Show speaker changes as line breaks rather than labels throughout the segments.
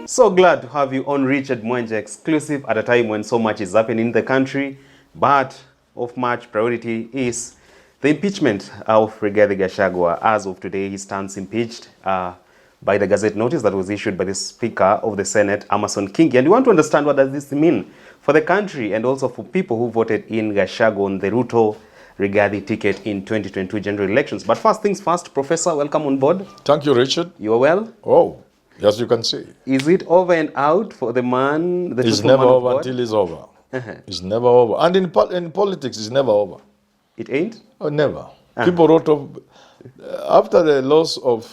So glad to have you on Richard Mwenje exclusive at a time when so much is happening in the country. But of much priority is the impeachment of Rigathi Gachagua. As of today, he stands impeached by the Gazette notice that was issued by the Speaker of the Senate, Amason Kingi. And we want to understand what does this mean for the country and also for people who voted in Gachagua on the Ruto Rigathi ticket in 2022 general elections. But first things first, Professor, welcome on board.
Thank you, Richard.
You are well?
Oh, yes, you can see.
Is it over and out for the man?
It's never over until it's over. It's never over. And in politics, it's never over.
It ain't?
Oh, never. People wrote off. After the loss of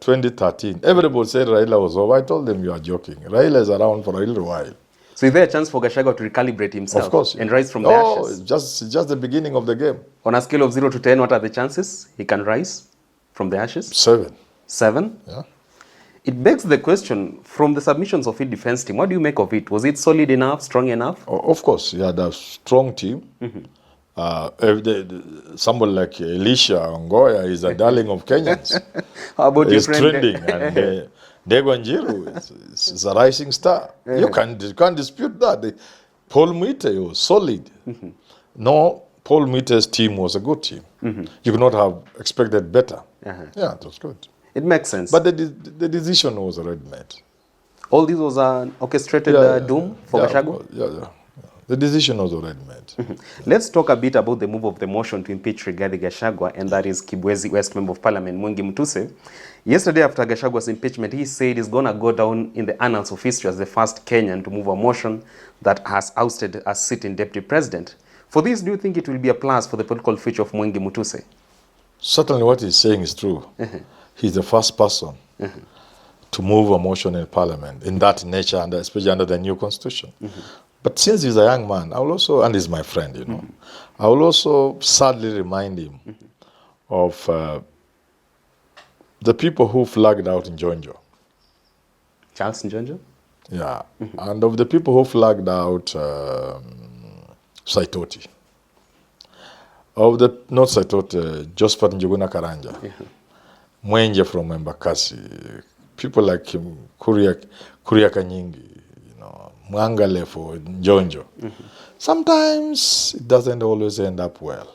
2013, everybody said Raila was over. I told them, you are joking. Raila is around for a little while.
So is there a chance for Gachagua to recalibrate himself?
Of course.
And rise from the ashes?
Just the beginning of the game.
On a scale of 0 to 10, what are the chances he can rise from the ashes?
7.
7?
Yeah.
It begs the question, from the submissions of the defense team, what do you make of it? Was it solid enough, strong enough?
Of course, he had a strong team. Somebody like Elisha Ongoya is a darling of Kenyans.
How about your
He's
friend?
trending. And Degwanjiru is a rising star. You can't dispute that. Paul Mwite was solid. No, Paul Mwite's team was a good team. You could not have expected better. Yeah, it was good.
It makes sense.
But the decision was already made.
All this was an orchestrated doom for Gachagua?
Yeah. The decision was already made.
Let's talk a bit about the move of the motion to impeach Rigathi Gachagua, and that is Kibwezi West Member of Parliament, Mwengi Mutuse. Yesterday, after Gachagua's impeachment, he said he's going to go down in the annals of history as the first Kenyan to move a motion that has ousted a sitting deputy president. For this, do you think it will be a plus for the political future of Mwengi Mutuse?
Certainly what he's saying is true. He's the first person to move a motion in Parliament in that nature, and especially under the new constitution. But since he's a young man, I will also, and he's my friend, you know, I will also sadly remind him of the people who flagged out in Jonjo.
Charles Njonjo?
Yeah, and of the people who flagged out Saitoti. Of the, not Saitoti, Josephat Njuguna Karanja. Mwenje from Embakasi. People like him, Kuria Kanyingi. Mwangale for Njonjo. Sometimes it doesn't always end up well.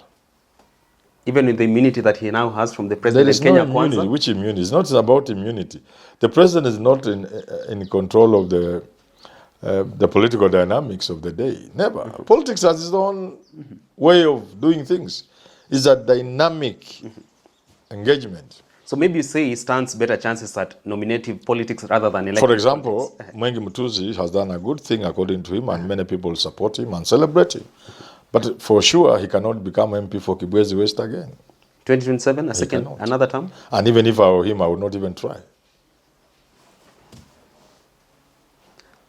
Even with the immunity that he now has from the president
There is
Kenya
no immunity.
Kwanza?
Which immunity? It's not about immunity. The president is not in control of the political dynamics of the day. Never. Politics has its own way of doing things. It's a dynamic engagement.
So maybe you say he stands better chances at nominative politics rather than elective
For example,
politics.
Mwengi Mutuse has done a good thing according to him, and many people support him and celebrate him. But for sure, he cannot become MP for Kibwezi West again.
2027, another term?
And even if I were him, I would not even try.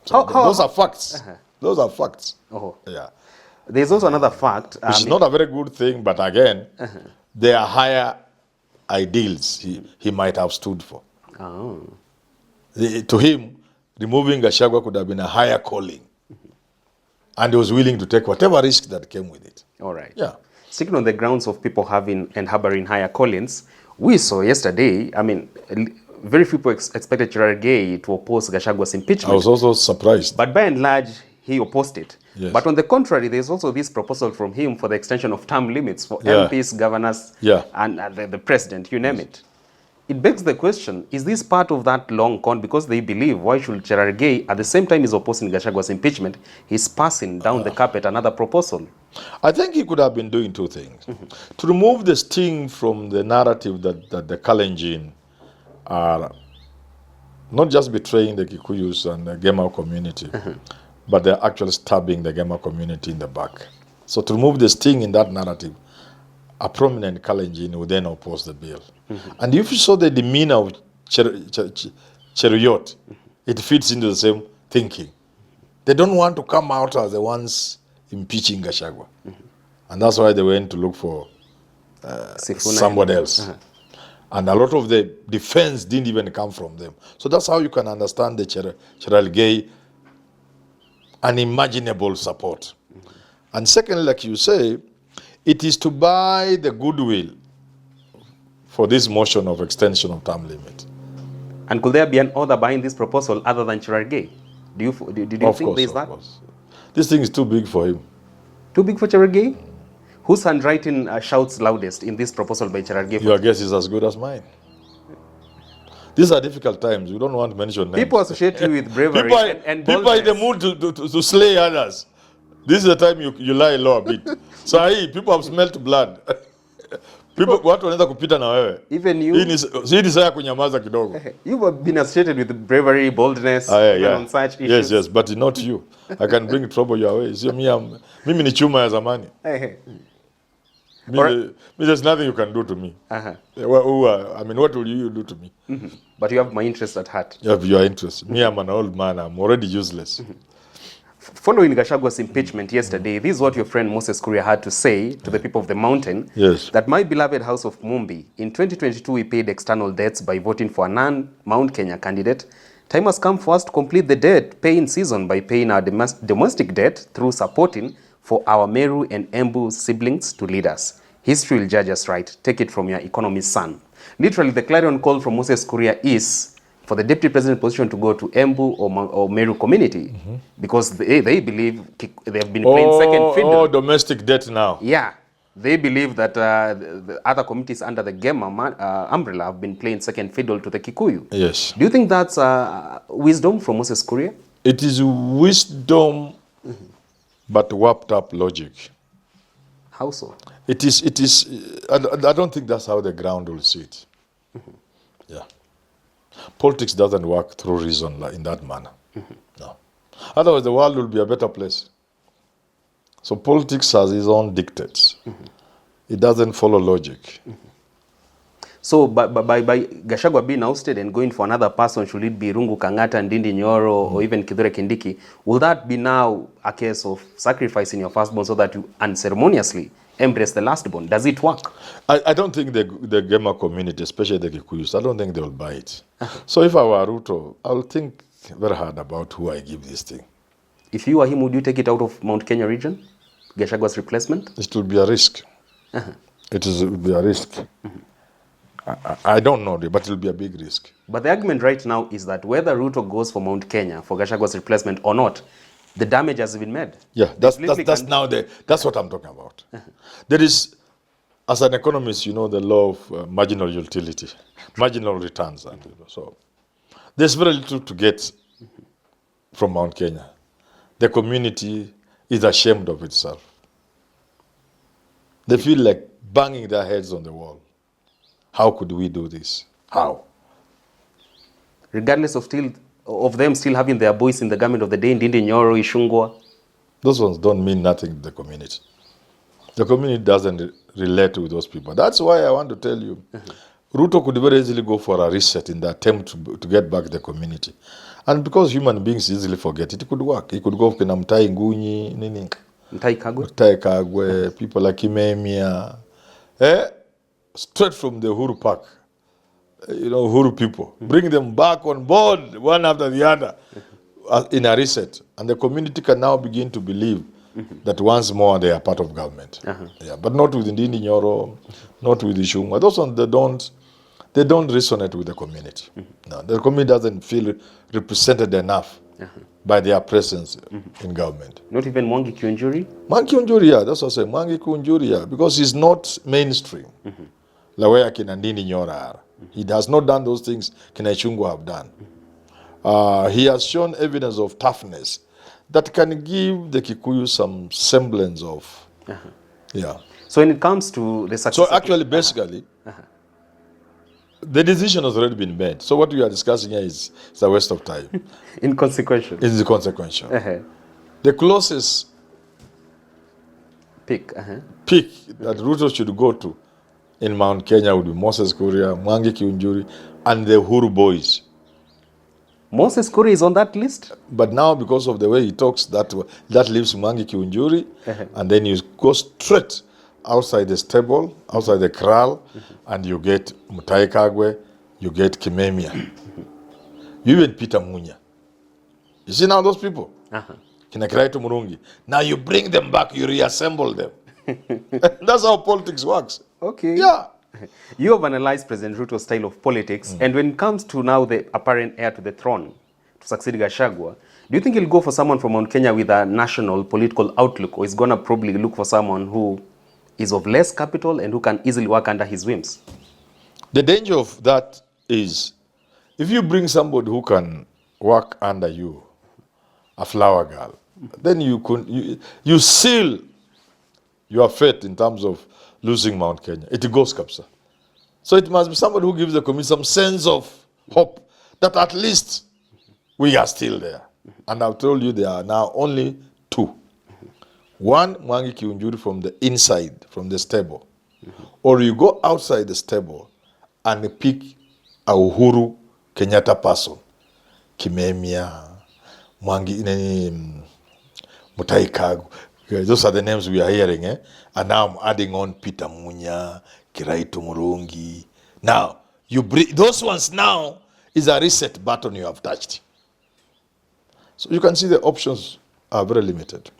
So those are facts. Those are facts.
Oh.
Yeah.
There's also another fact.
Which is not a very good thing, but again, there are higher ideals he might have stood for.
Oh.
To him, removing Gachagua could have been a higher calling. And he was willing to take whatever risk that came with it.
All right.
Yeah.
Sticking on the grounds of people having and harboring higher callings, we saw yesterday, I mean, very few people expected Chege to oppose Gachagua's impeachment.
I was also surprised.
But by and large, he opposed it.
Yes.
But on the contrary, there's also this proposal from him for the extension of term limits for MPs, governors, and the president, you name it. It begs the question, is this part of that long con? Because they believe, why should Chege, at the same time he's opposing Gachagua's impeachment, he's passing down the carpet another proposal?
I think he could have been doing two things. To remove the sting from the narrative that the Kalenjin are not just betraying the Kikuyus and the Gema community, but they're actually stabbing the Gema community in the back. So to remove the sting in that narrative, a prominent Kalenjin would then oppose the bill. And if you saw the demeanor of Cheruiyot, it fits into the same thinking. They don't want to come out as the ones impeaching Gachagua. And that's why they went to look for somebody else. And a lot of the defense didn't even come from them. So that's how you can understand the Chege unimaginable support. And secondly, like you say, it is to buy the goodwill for this motion of extension of term limit.
And could there be an author behind this proposal other than Cherargei? Do you think there's that?
Of course. This thing is too big for him.
Too big for Cherargei? Whose handwriting shouts loudest in this proposal by Cherargei?
Your guess is as good as mine. These are difficult times. We don't want to mention names.
People associate you with bravery and
people are in the mood to slay others. This is the time you lie low a bit. So people have smelt blood. People watu wanaweza kupita na wewe.
Even you.
Hii ni saa kunyamaza kidogo.
You've been associated with bravery, boldness, on such issues.
Yes, but not you. I can bring trouble your way. So mimi ni chuma ya zamani. There's nothing you can do to me. I mean, what will you do to me?
But you have my interest at heart.
You have your interest. Me, I'm an old man. I'm already useless.
Following Gachagua's impeachment yesterday, this is what your friend Moses Kuria had to say to the people of the mountain.
Yes.
That my beloved house of Mumbi, in 2022 we paid external debts by voting for a non-Mount Kenya candidate. Time has come for us to complete the debt-paying season by paying our domestic debt through supporting for our Meru and Embu siblings to lead us. History will judge us right. Take it from your economist son. Literally, the clarion call from Moses Kuria is for the deputy president position to go to Embu or Meru community, because they believe they have been playing second fiddle.
Oh, domestic debt now.
Yeah. They believe that the other communities under the Gema umbrella have been playing second fiddle to the Kikuyu.
Yes.
Do you think that's wisdom from Moses Kuria?
It is wisdom, but warped up logic.
How so?
It is. I don't think that's how the ground will see it. Yeah. Politics doesn't work through reason in that manner. No. Otherwise, the world will be a better place. So politics has its own dictates. It doesn't follow logic.
So by Gachagua being ousted and going for another person, should it be Rungu Kangata, Ndindi Nyoro, or even Kithure Kindiki, will that be now a case of sacrificing your firstborn so that you unceremoniously embrace the lastborn? Does it work?
I don't think the Gema community, especially the Kikuyus, I don't think they will buy it. So if I were Ruto, I will think very hard about who I give this thing.
If you were him, would you take it out of Mount Kenya region? Gachagua's replacement?
It will be a risk. It will be a risk. I don't know, but it will be a big risk.
But the argument right now is that whether Ruto goes for Mount Kenya for Gachagua's replacement or not, the damage has been made.
Yeah, that's what I'm talking about. There is, as an economist, you know the law of marginal utility, marginal returns, and so there's very little to get from Mount Kenya. The community is ashamed of itself. They feel like banging their heads on the wall. How could we do this? How?
Regardless of them still having their voice in the government of the day, Ndindi Nyoro, Ishungwa.
Those ones don't mean nothing to the community. The community doesn't relate with those people. That's why I want to tell you, Ruto could very easily go for a reset in the attempt to get back the community. And because human beings easily forget, it could work. He could go for Mtai Ngunyi,
Mtai Kagwe,
people like Kimemia, straight from the Uhuru Park. Uhuru people. Bring them back on board, one after the other, in a reset. And the community can now begin to believe that once more they are part of government. Yeah, but not with Ndindi Nyoro, not with Ishungwa. Those ones, they don't resonate with the community. No, the community doesn't feel represented enough by their presence in government.
Not even Mwangi Kiunjuri?
Mwangi Kiunjuri, yeah, that's what I say. Mwangi Kiunjuri, yeah, because he's not mainstream. Like where Ndindi Nyoro are. He has not done those things Kina Ishungwa have done. He has shown evidence of toughness that can give the Kikuyu some semblance of, yeah.
So when it comes to the success...
So actually, basically, the decision has already been made. So what we are discussing here is a waste of time.
Inconsequential.
It is consequential. The closest
peak
that Ruto should go to in Mount Kenya would be Moses Kuria, Mwangi Kiunjuri, and the Uhuru boys.
Moses Kuria is on that list?
But now, because of the way he talks, that leaves Mwangi Kiunjuri, and then you go straight outside the stable, outside the kraal, and you get Mtai Kagwe, you get Kimemia. You even Peter Munya. You see now those people? Kinakiraito Murungi. Now you bring them back, you reassemble them. That's how politics works.
Okay.
Yeah.
You have analyzed President Ruto's style of politics, and when it comes to now the apparent heir to the throne, to succeed Gachagua, do you think he'll go for someone from Mount Kenya with a national political outlook, or is going to probably look for someone who is of less capital and who can easily work under his whims?
The danger of that is, if you bring somebody who can work under you, a flower girl, then you seal your fate in terms of losing Mount Kenya. It goes capsa. So it must be somebody who gives the community some sense of hope that at least we are still there. And I've told you there are now only two. One, Mwangi Kiunjuri from the inside, from the stable. Or you go outside the stable and pick a Uhuru Kenyatta person. Kimemia, Mwangi, Mutai Kagu. Those are the names we are hearing. And now I'm adding on Peter Munya, Kiraitu Murungi. Now, you bring those ones now is a reset button you have touched. So you can see the options are very limited.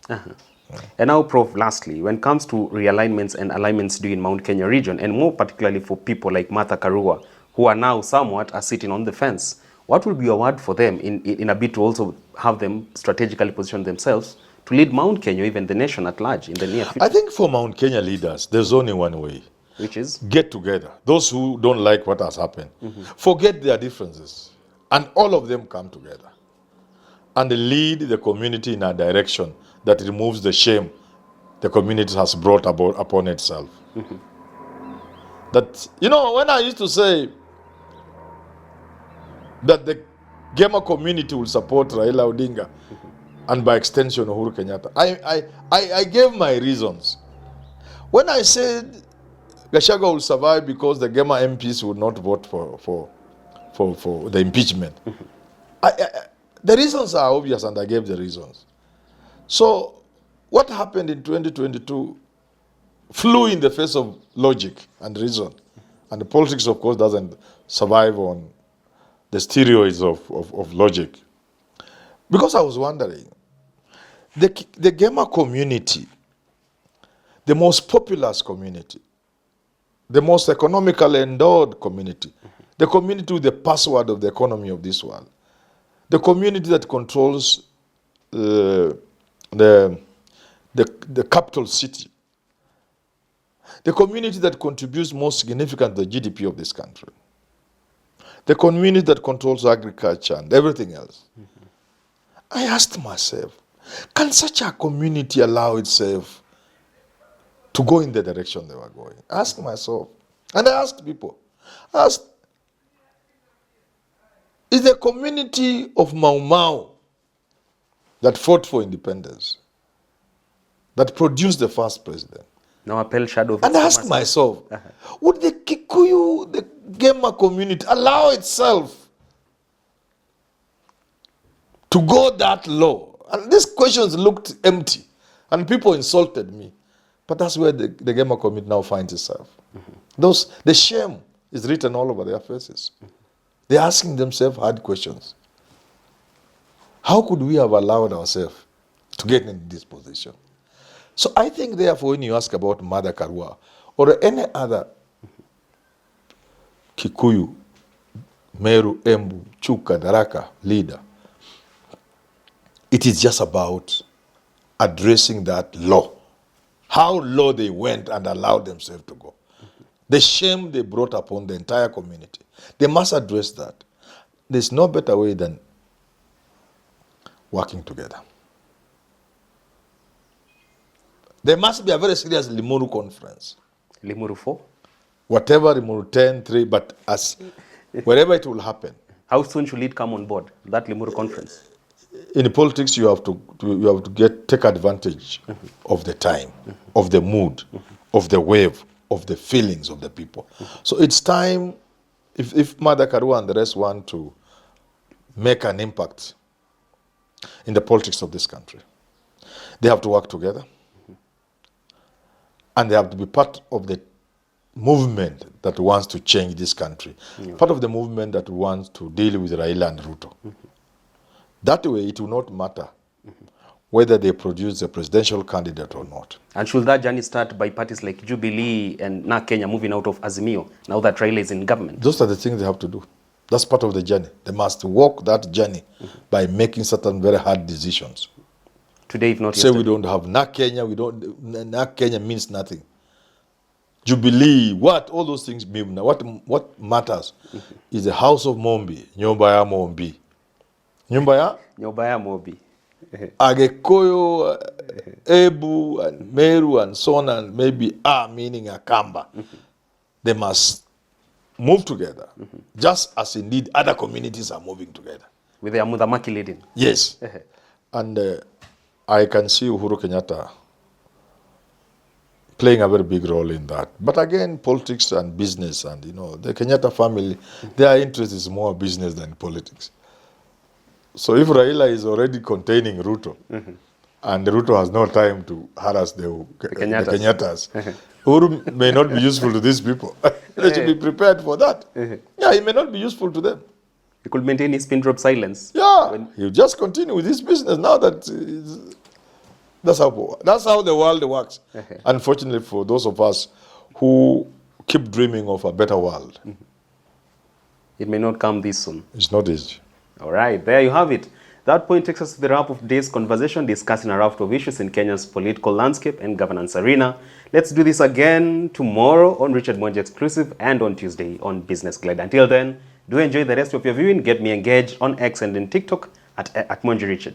And now, Prof, lastly, when it comes to realignments and alignments due in Mount Kenya region, and more particularly for people like Martha Karua, who are now somewhat sitting on the fence, what will be your word for them in a bit to also have them strategically position themselves to lead Mount Kenya, even the nation at large, in the near future?
I think for Mount Kenya leaders, there's only one way.
Which is?
Get together. Those who don't like what has happened, forget their differences, and all of them come together and lead the community in a direction that removes the shame the community has brought about upon itself. That, when I used to say that the Gema community will support Raila Odinga, and by extension Uhuru Kenyatta, I gave my reasons. When I said Gachagua will survive because the Gema MPs would not vote for the impeachment, the reasons are obvious, and I gave the reasons. So what happened in 2022 flew in the face of logic and reason. And the politics, of course, doesn't survive on the steroids of logic. Because I was wondering, the Gema community, the most populous community, the most economically endowed community, the community with the password of the economy of this world, the community that controls the capital city, the community that contributes most significantly to the GDP of this country, the community that controls agriculture and everything else. I asked myself, can such a community allow itself to go in the direction they were going? I asked myself, and I asked people, is the community of Mau Mau that fought for independence, that produced the first president?
Now a pale shadow.
And I asked myself, would the Kikuyu, the Gema community, allow itself to go that low? And these questions looked empty, and people insulted me. But that's where the Gema community now finds itself. The shame is written all over their faces. They're asking themselves hard questions. How could we have allowed ourselves to get in this position? So I think, therefore, when you ask about Martha Karua or any other Kikuyu, Meru, Embu, Chuka, Daraka leader, it is just about addressing that law. How low they went and allowed themselves to go. The shame they brought upon the entire community. They must address that. There's no better way than working together. There must be a very serious Limuru conference.
Limuru 4?
Whatever, Limuru 10, 3, but wherever it will happen.
How soon should it come on board, that Limuru conference?
In politics, you have to take advantage of the time, of the mood, of the wave, of the feelings of the people. So it's time, if Martha Karua and the rest want to make an impact in the politics of this country, they have to work together. And they have to be part of the movement that wants to change this country. Part of the movement that wants to deal with Raila and Ruto. That way, it will not matter whether they produce a presidential candidate or not.
And should that journey start by parties like Jubilee and now Kenya moving out of Azimio, now that Raila is in government?
Those are the things they have to do. That's part of the journey. They must walk that journey by making certain very hard decisions.
Today, if not
Say
yesterday.
we don't have na Kenya, na Kenya means nothing. Jubilee, what? All those things mean. What matters is the house of Mombi, Nyumba ya Mombi. Nyumba
ya Mobi.
Agekoyo, Ebu, and Meru, and so on, and maybe meaning Akamba. They must move together, just as indeed other communities are moving together.
With their Mudamaki leading.
Yes. And I can see Uhuru Kenyatta playing a very big role in that. But again, politics and business and, the Kenyatta family, their interest is more business than politics. So if Raila is already containing Ruto, and Ruto has no time to harass the Kenyatas, Uhuru may not be useful to these people. They should be prepared for that. Yeah, he may not be useful to them.
He could maintain his pin drop silence.
Yeah, he'll just continue with his business now that that's how the world works. Unfortunately for those of us who keep dreaming of a better world.
It may not come this soon.
It's not easy.
All right, there you have it. That point takes us to the wrap of today's conversation, discussing a raft of issues in Kenya's political landscape and governance arena. Let's do this again tomorrow on Richard Mwenje Exclusive and on Tuesday on Business Glide. Until then, do enjoy the rest of your viewing. Get me engaged on X and in TikTok at Mwenje Richard.